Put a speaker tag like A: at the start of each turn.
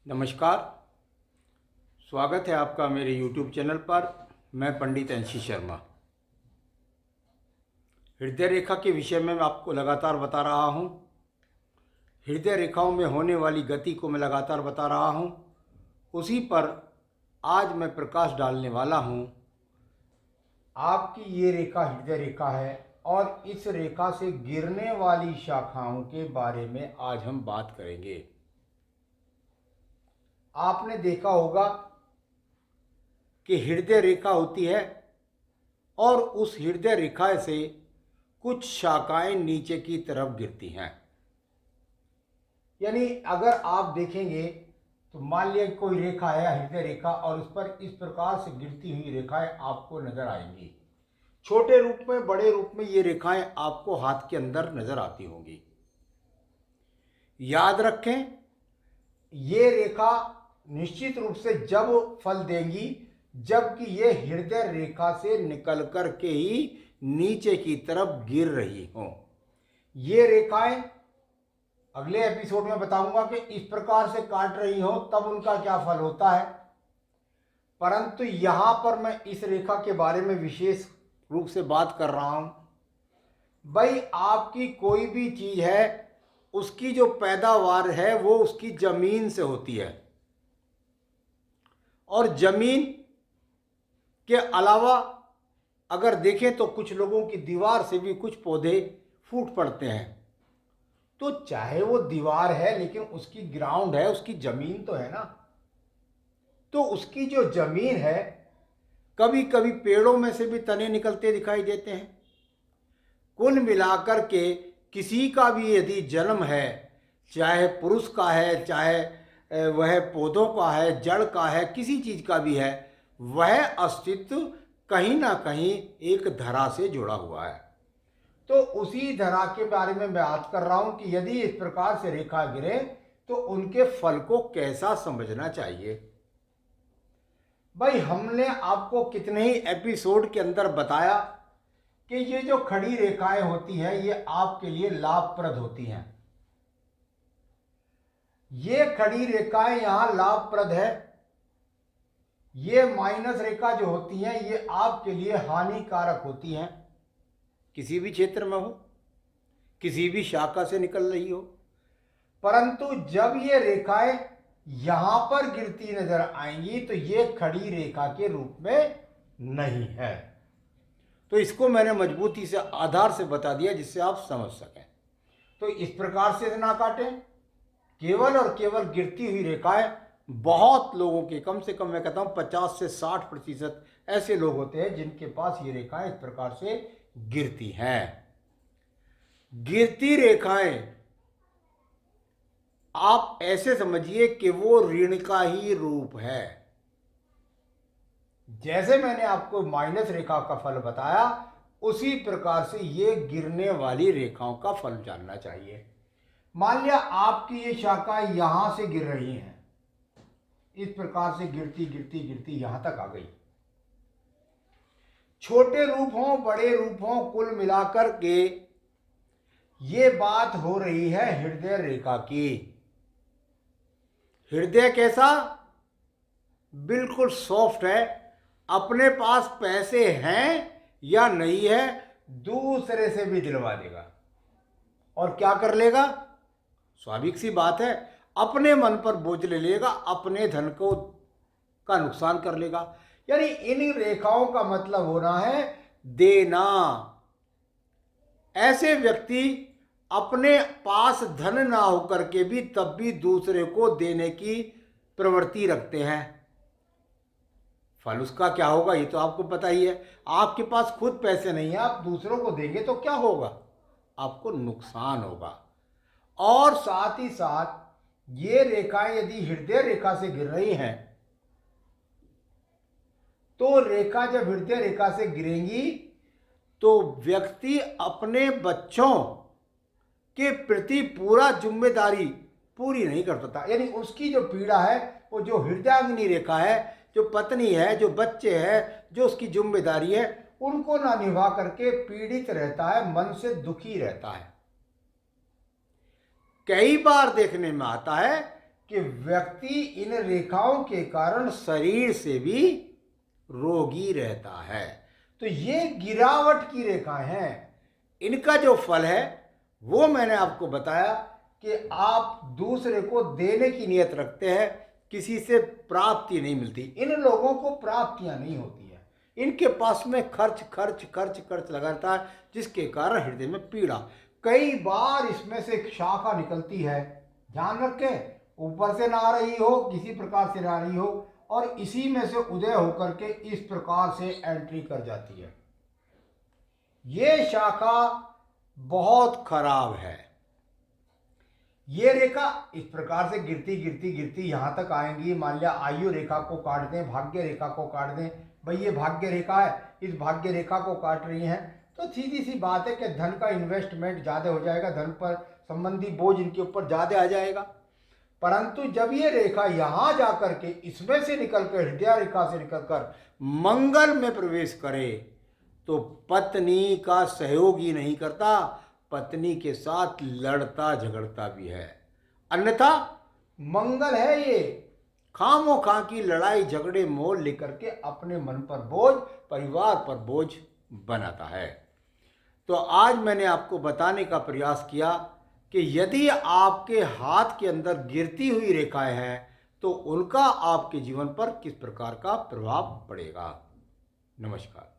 A: नमस्कार। स्वागत है आपका मेरे YouTube चैनल पर। मैं पंडित एनसी शर्मा। हृदय रेखा के विषय में मैं आपको लगातार बता रहा हूँ। हृदय रेखाओं में होने वाली गति को मैं लगातार बता रहा हूँ। उसी पर आज मैं प्रकाश डालने वाला हूँ। आपकी ये रेखा हृदय रेखा है और इस रेखा से गिरने वाली शाखाओं के बारे में आज हम बात करेंगे। आपने देखा होगा कि हृदय रेखा होती है और उस हृदय रेखा से कुछ शाखाएं नीचे की तरफ गिरती हैं। यानी अगर आप देखेंगे तो मान लिया कोई रेखा है हृदय रेखा और उस पर इस प्रकार से गिरती हुई रेखाएं आपको नजर आएंगी। छोटे रूप में, बड़े रूप में ये रेखाएं आपको हाथ के अंदर नजर आती होंगी। याद रखें, ये रेखा निश्चित रूप से जब फल देंगी जबकि ये हृदय रेखा से निकल कर के ही नीचे की तरफ गिर रही हो। ये रेखाएं अगले एपिसोड में बताऊंगा कि इस प्रकार से काट रही हो तब उनका क्या फल होता है, परंतु यहां पर मैं इस रेखा के बारे में विशेष रूप से बात कर रहा हूं। भाई, आपकी कोई भी चीज है उसकी जो पैदावार है वो उसकी जमीन से होती है और जमीन के अलावा अगर देखें तो कुछ लोगों की दीवार से भी कुछ पौधे फूट पड़ते हैं। तो चाहे वो दीवार है लेकिन उसकी ग्राउंड है, उसकी जमीन तो है ना। तो उसकी जो जमीन है, कभी कभी पेड़ों में से भी तने निकलते दिखाई देते हैं। कुल मिलाकर के किसी का भी यदि जन्म है, चाहे पुरुष का है, चाहे वह पौधों का है, जड़ का है, किसी चीज का भी है, वह अस्तित्व कहीं ना कहीं एक धरा से जुड़ा हुआ है। तो उसी धरा के बारे में बात कर रहा हूं कि यदि इस प्रकार से रेखा गिरे तो उनके फल को कैसा समझना चाहिए। भाई, हमने आपको कितने ही एपिसोड के अंदर बताया कि ये जो खड़ी रेखाएं होती हैं ये आपके लिए लाभप्रद होती हैं। ये खड़ी रेखाएं यहां लाभप्रद है। ये माइनस रेखा जो होती हैं ये आपके लिए हानिकारक होती हैं। किसी भी क्षेत्र में हो, किसी भी शाखा से निकल रही हो, परंतु जब ये रेखाएं यहां पर गिरती नजर आएंगी तो ये खड़ी रेखा के रूप में नहीं है। तो इसको मैंने मजबूती से आधार से बता दिया जिससे आप समझ सकें। तो इस प्रकार से ना काटें। केवल और केवल गिरती हुई रेखाएं बहुत लोगों के, कम से कम मैं कहता हूं 50 से 60% ऐसे लोग होते हैं जिनके पास ये रेखाएं इस प्रकार से गिरती हैं। गिरती रेखाएं आप ऐसे समझिए कि वो ऋण का ही रूप है। जैसे मैंने आपको माइनस रेखा का फल बताया उसी प्रकार से ये गिरने वाली रेखाओं का फल जानना चाहिए। मान लिया आपकी ये शाखा यहां से गिर रही है, इस प्रकार से गिरती गिरती गिरती यहां तक आ गई। छोटे रूप हों, बड़े रूप हों, कुल मिलाकर के ये बात हो रही है हृदय रेखा की। हृदय कैसा? बिल्कुल सॉफ्ट है। अपने पास पैसे हैं या नहीं है दूसरे से भी दिलवा देगा। और क्या कर लेगा? स्वाभाविक सी बात है, अपने मन पर बोझ ले लेगा, अपने धन को का नुकसान कर लेगा। यानी इन रेखाओं का मतलब होना है देना। ऐसे व्यक्ति अपने पास धन ना होकर के भी तब भी दूसरे को देने की प्रवृत्ति रखते हैं। फल उसका क्या होगा ये तो आपको पता ही है। आपके पास खुद पैसे नहीं है, आप दूसरों को देंगे तो क्या होगा? आपको नुकसान होगा। और साथ ही साथ ये रेखाएं यदि हृदय रेखा से गिर रही हैं तो रेखा जब हृदय रेखा से गिरेंगी तो व्यक्ति अपने बच्चों के प्रति पूरा जिम्मेदारी पूरी नहीं कर पाता। यानी उसकी जो पीड़ा है वो जो हृदयाग्नि रेखा है, जो पत्नी है, जो बच्चे हैं, जो उसकी जिम्मेदारी है, उनको ना निभा करके पीड़ित रहता है, मन से दुखी रहता है। कई बार देखने में आता है कि व्यक्ति इन रेखाओं के कारण शरीर से भी रोगी रहता है। तो ये गिरावट की रेखाएं हैं। इनका जो फल है वो मैंने आपको बताया कि आप दूसरे को देने की नियत रखते हैं, किसी से प्राप्ति नहीं मिलती। इन लोगों को प्राप्तियां नहीं होती है, इनके पास में खर्च खर्च खर्च खर्च लगाता है, जिसके कारण हृदय में पीड़ा। कई बार इसमें से एक शाखा निकलती है, ध्यान रखें, ऊपर से ना आ रही हो, किसी प्रकार से ना आ रही हो, और इसी में से उदय होकर के इस प्रकार से एंट्री कर जाती है। ये शाखा बहुत खराब है। ये रेखा इस प्रकार से गिरती गिरती गिरती यहां तक आएंगी। मान लिया आयु रेखा को काट दें, भाग्य रेखा को काट दें, भाई ये भाग्य रेखा है, इस भाग्य रेखा को काट रही हैं, तो सीधी सी बात है कि धन का इन्वेस्टमेंट ज़्यादा हो जाएगा, धन पर संबंधी बोझ इनके ऊपर ज़्यादा आ जाएगा। परंतु जब ये रेखा यहां जाकर के इसमें से निकलकर, हृदय रेखा से निकलकर मंगल में प्रवेश करे, तो पत्नी का सहयोग ही नहीं करता, पत्नी के साथ लड़ता झगड़ता भी है। अन्यथा मंगल है ये, खामो खां की लड़ाई झगड़े मोल लेकर के अपने मन पर बोझ, परिवार पर बोझ बनाता है। तो आज मैंने आपको बताने का प्रयास किया कि यदि आपके हाथ के अंदर गिरती हुई रेखाएं हैं तो उनका आपके जीवन पर किस प्रकार का प्रभाव पड़ेगा। नमस्कार।